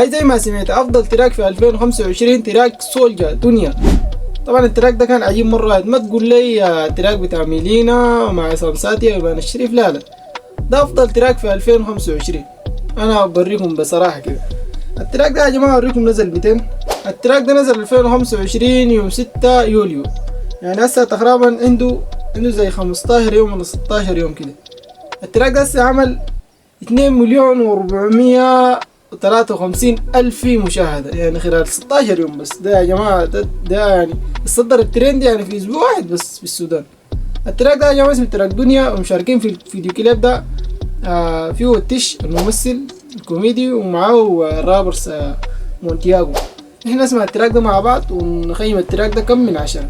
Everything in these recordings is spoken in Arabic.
هاي زي ما سمعت افضل تراك في 2025 تراك سولجا دنيا. طبعا التراك ده كان عجيب مرة. ما تقول لي تراك بتاع ميلينا مع عصام ساتيا وإيمان الشريف، لا لا، ده افضل تراك في 2025. انا بوريكم بصراحة كده. التراك ده يا جماعة اوريكم نزل 200. التراك ده نزل 2025 يوم 6 يوليو، يعني هسه تقريبا عنده زي 15 يوم ولا 16 يوم كده. التراك ده هسه عمل 2,453,000 مشاهدة يعني خلال 16 يوم بس. ده يا جماعة ده يعني الصدر الترند يعني في اسبوع واحد بس في السودان. التراك ده يا جماعة اسمه تراك دنيا، ومشاركين في الفيديو كليب ده فيه التش الممثل الكوميدي ومعاه الرابرز مونتياغو. احنا نسمع التراك ده مع بعض ونقيم التراك ده كم من 10.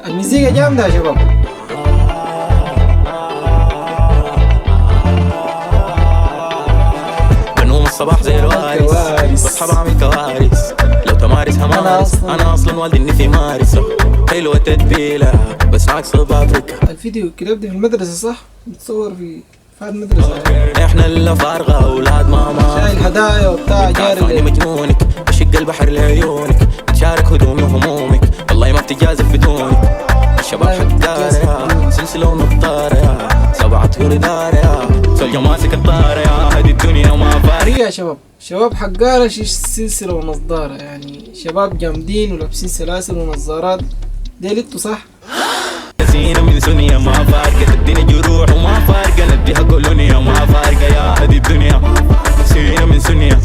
المزيكا جامدة يا شباب. بنوم الصباح زي الوارث، بصحى بعمل كوارث. لو تمارس همارس انا اصلا والدي اني في مارس. حلوة تتبيلة بس معاك بابريكا. الفيديو كليب ده في المدرسة صح؟ متصور في المدرسة. احنا اللي فارغة اولاد ماما، شايل هدايا وبتاع جاري مجنونك. بشق البحر لعيونك، بتشارك هدومي وهمومك. والله ما بتجازف بدونك. الشباب حدارة سلسلة ونطارة يا 7 شهور دارة يا سولجا ماسك الطارة يا هدي الدنيا وما فارق يا شباب حقارة سلسلة ونظارة، يعني شباب جامدين ولابسين سلاسل ونظارات. دي لتو صح؟ سينا من سنية ما فارقة، تديني جروح وما فارقة، نديها كولونيا ما فارقة يا هدي الدنيا. سينا من سنية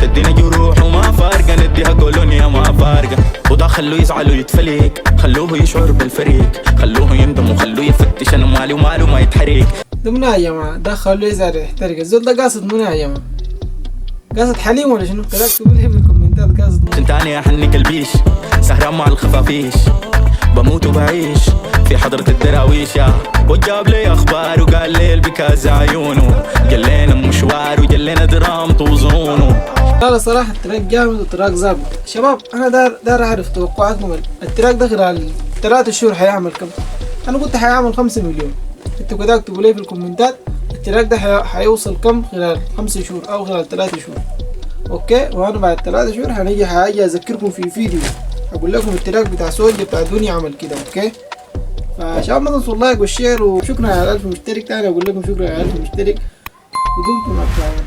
تدينا جروح وما فارقة، نديها كولونيا ما فارقة. وده خلوه يزعل ويتفليك، خلوه يشعر بالفريق، خلوه يندم وخلوه يفتش انا مالي وماله ما يتحرك. ده منو يا جماعة؟ ده خلوه يزعل ويحترق. الزول ده قاصد منو يا جماعة؟ قاصد حليم ولا شنو؟ كده اكتبوا لي في الكومنتات قاصد منو؟ عشان تاني احنك البيش سهران مع الخفافيش، بموت وبعيش في حضرة الدراويش يا. وجاب لي اخبار وقال لي البكاز عيونه، جلينا مشوار وجلينا درام وظنونه. لا صراحة التراك جامد وتراك ظابط. شباب انا دار اعرف توقعاتكم. التراك ده خلال 3 شهور حيعمل كم؟ انا قلت حيعمل 5 مليون. انتوا كده اكتبوا لي في الكومنتات التراك ده حيوصل كم خلال 5 شهور او خلال 3 شهور. اوكي، وانا بعد 3 شهور حاجي اذكركم في فيديو اقول لكم التراك بتاع سولجا بتاع دنيا عمل كده. اوكي، فشباب ما تنسوا اللايك والشير، وشكرا على 1000 مشترك. تاني اقول لكم شكرا على 1000 مشترك، ودمتم مع السلامة.